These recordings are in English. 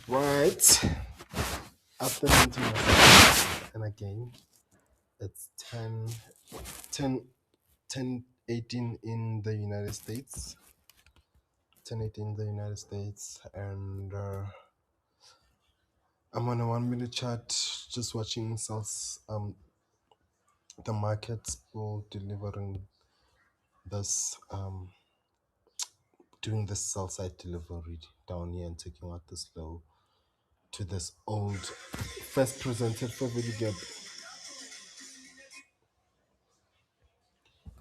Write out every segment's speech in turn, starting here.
Right. After meeting myself, and again, it's 10:18 in the United States. 10:18 in the United States, and I'm on a 1 minute chat, just watching sales, the markets all delivering this, doing this sell side delivery down here and taking out this low to this old first presented for value gap.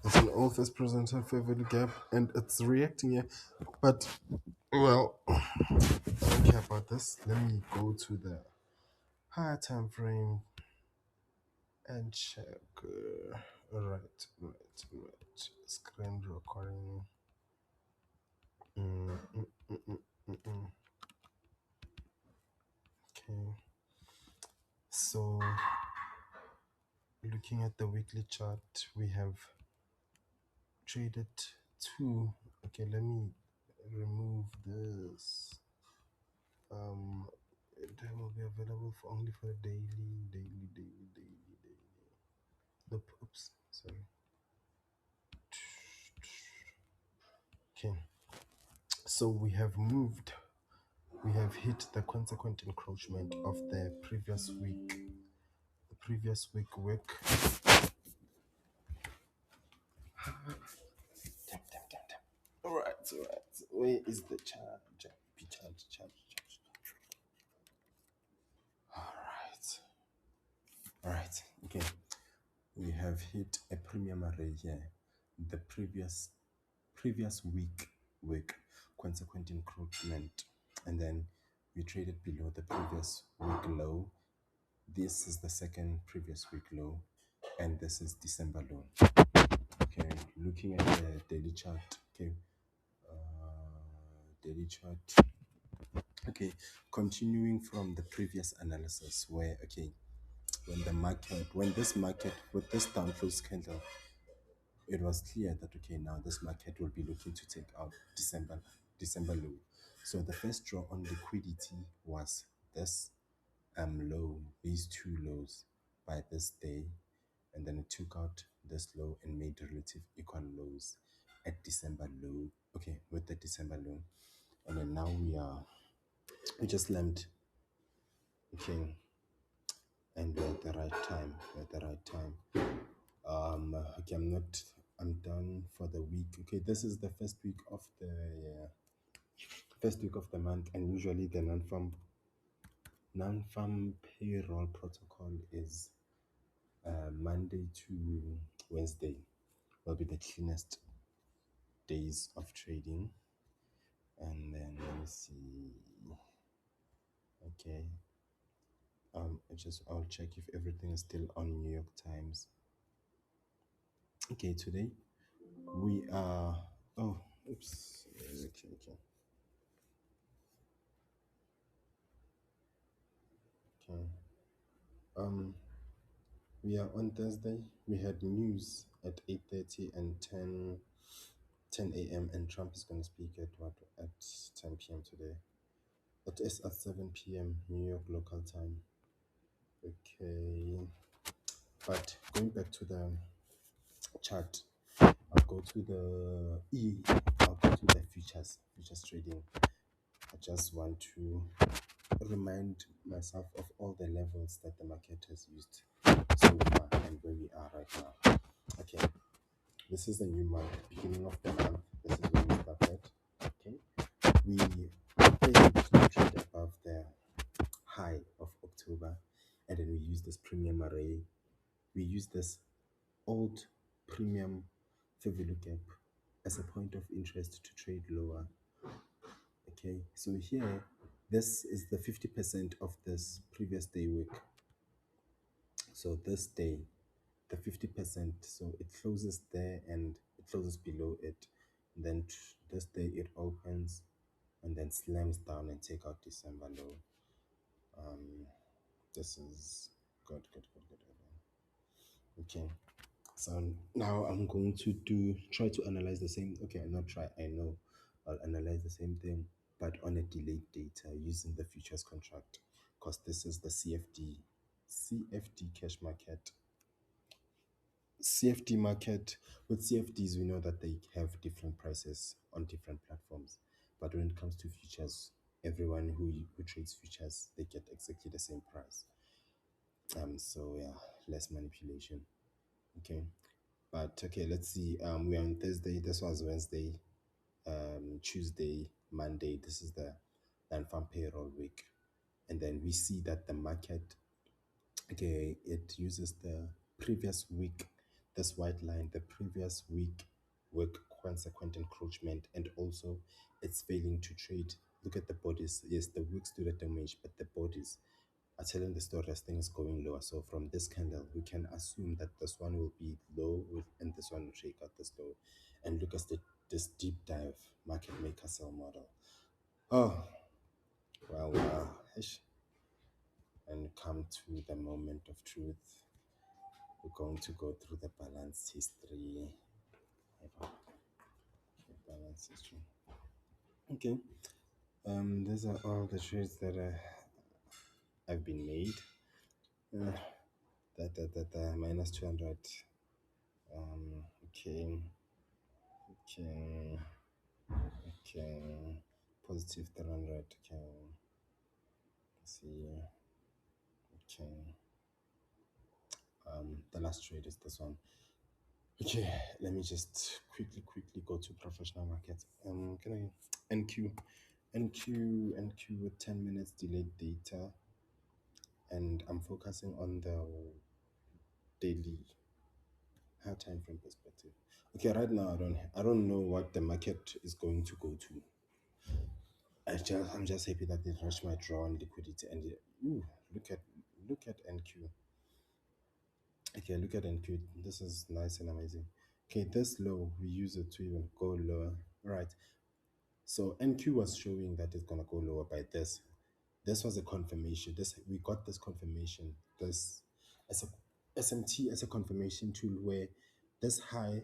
It's an old first presented for value gap, and it's reacting here. But well, I don't care about this. Let me go to the higher time frame and check. Right. Screen recording. Mm, mm, mm, mm, mm, mm. Okay. So, looking at the weekly chart, we have traded two. Okay, let me remove this. It will be available for only for the daily. Nope, oops, sorry. Okay, so we have hit the consequent encroachment of the previous week. The previous week wick. Damn. Alright. Where is the charge? Alright. Okay. We have hit a premium array here. The previous week consequent encroachment, and then we traded below the previous week low. This is the second previous week low, and this is December low. Okay, looking at the daily chart. Okay, daily chart. Okay, continuing from the previous analysis where, okay, when this market with this down close candle, it was clear that, okay, now this market will be looking to take out December low. So the first draw on liquidity was this low, these two lows by this day, and then it took out this low and made relative equal lows at December low. Okay, with the December low, and then now we just slammed. Okay, and we're at the right time. Okay, I'm done for the week. Okay, this is the first week of the month, and usually the non-farm payroll protocol is Monday to Wednesday will be the cleanest days of trading. And then let me see. Okay. I'll check if everything is still on New York Times. Okay, today we are. Oh, oops. Okay. We are on Thursday. We had news at 8:30 and 10 a.m. and Trump is going to speak at 10 p.m. today. It is at 7 p.m. New York local time. Okay, but going back to the chart, I'll go to the futures trading. I just want to remind myself of all the levels that the market has used so far and where we are right now. Okay, this is the new month, beginning of the month. This is when we started. Okay, we failed to trade above the high of October, and then we use this premium array. We use this old premium fair value gap as a point of interest to trade lower. Okay, so here, this is the 50% of this previous day wick. So this day, the 50%, so it closes there and it closes below it. And then this day it opens and then slams down and take out December low. This is good. Okay, so now I'm going to try to analyze the same. Okay, not try. I know I'll analyze the same thing but on a delayed data using the futures contract, because this is the CFD cash market. CFD market, with CFDs, we know that they have different prices on different platforms. But when it comes to futures, everyone who trades futures, they get exactly the same price. So yeah, less manipulation. Okay. But okay, let's see. We're on Thursday. This was Wednesday. Tuesday, Monday. This is the non-farm payroll week, and then we see that the market, okay, it uses the previous week, this white line, the previous week work consequent encroachment, and also it's failing to trade. Look at the bodies. Yes, the wicks do the damage, but the bodies are telling the story as things going lower. So from this candle, we can assume that this one will be low and this one will shake out this low. And look at this deep dive market maker sell model. Oh, well, ish. And come to the moment of truth. We're going to go through the balance history. Balance history. Okay. These are all the trades that have been made. Uh, minus 200. Okay. Okay. Okay. Positive 300. Okay. Let's see. Okay. The last trade is this one. Okay, let me just quickly go to professional markets. Can I NQ with 10 minutes delayed data, and I'm focusing on the daily high time frame perspective. Okay, right now I don't know what the market is going to go to. I'm just happy that it reached my draw on liquidity, and ooh, look at NQ. Okay, look at NQ. This is nice and amazing. Okay, this low, we use it to even go lower. Right. So NQ was showing that it's gonna go lower by this. This was a confirmation. This we got this confirmation. This as a SMT as a confirmation tool where this high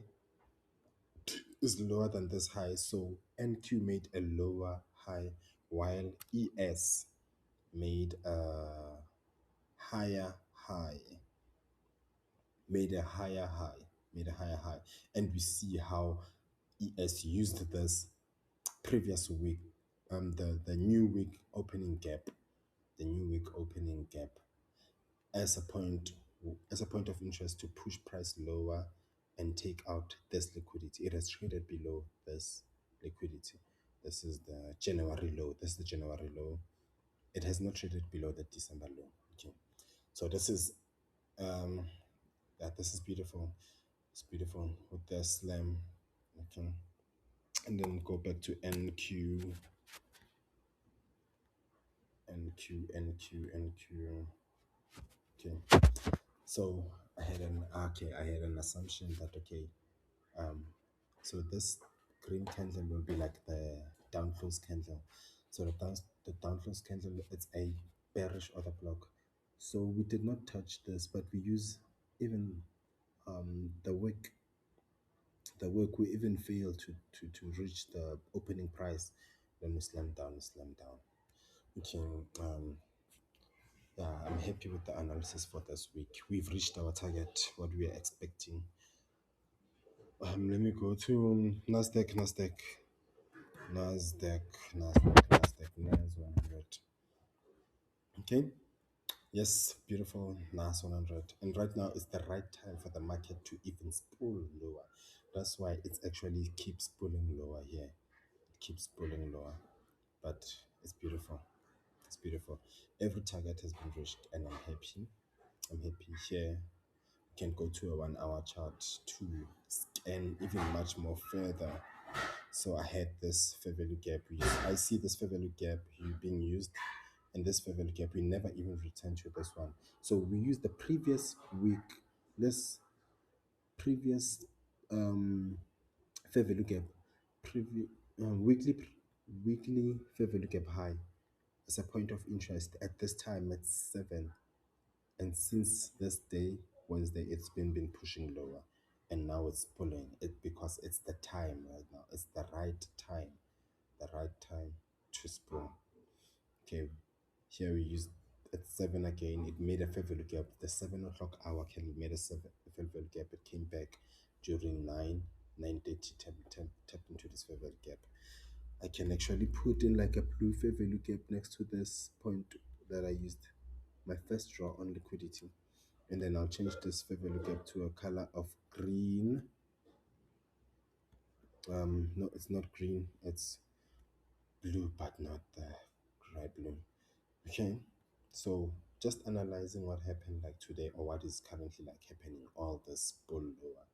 is lower than this high. So NQ made a lower high while ES made a higher high. Made a higher high. Made a higher high. And we see how ES used this previous week, the new week opening gap, the new week opening gap as a point of interest to push price lower and take out this liquidity. It has traded below this liquidity. This is the January low. This is the January low. It has not traded below the December low. Okay, so this is this is beautiful. It's beautiful with the slam. Okay, and then go back to NQ. NQ. Okay. So I had an assumption that um so this green candle will be like the downfalls candle. So the downfalls candle, it's a bearish order block. So we did not touch this, but we use even the wick we even failed to reach the opening price. Then we slam down. Okay, yeah, I'm happy with the analysis for this week. We've reached our target, what we are expecting. Let me go to Nas 100. Okay. Yes, beautiful Nas 100. And right now is the right time for the market to even spool lower. That's why it actually keeps pulling lower here. It keeps pulling lower. But it's beautiful. It's beautiful. Every target has been reached, and I'm happy. I'm happy here. Can go to a 1 hour chart to scan even much more further. So I had this fair value gap. I see this fair value gap being used, and this fair value gap we never even returned to this one. So we use the previous week, this previous fair value gap, previous weekly fair value gap high as a point of interest at this time at 7. And since this day, Wednesday, it's been pushing lower, and now it's pulling it because it's the time right now. It's the right time, the right time. to spoon. Okay, here we used at 7 again. It made a fair value gap. The 7 o'clock hour candle made a fair value gap. It came back during 9:30, tap into this fair value gap. I can actually put in like a blue fair value gap next to this point that I used my first draw on liquidity. And then I'll change this fair value gap to a color of green. No, it's not green, it's blue, but not the gray blue. Okay, so just analyzing what happened like today, or what is currently like happening, all this bull over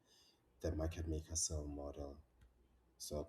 the market maker sell model. So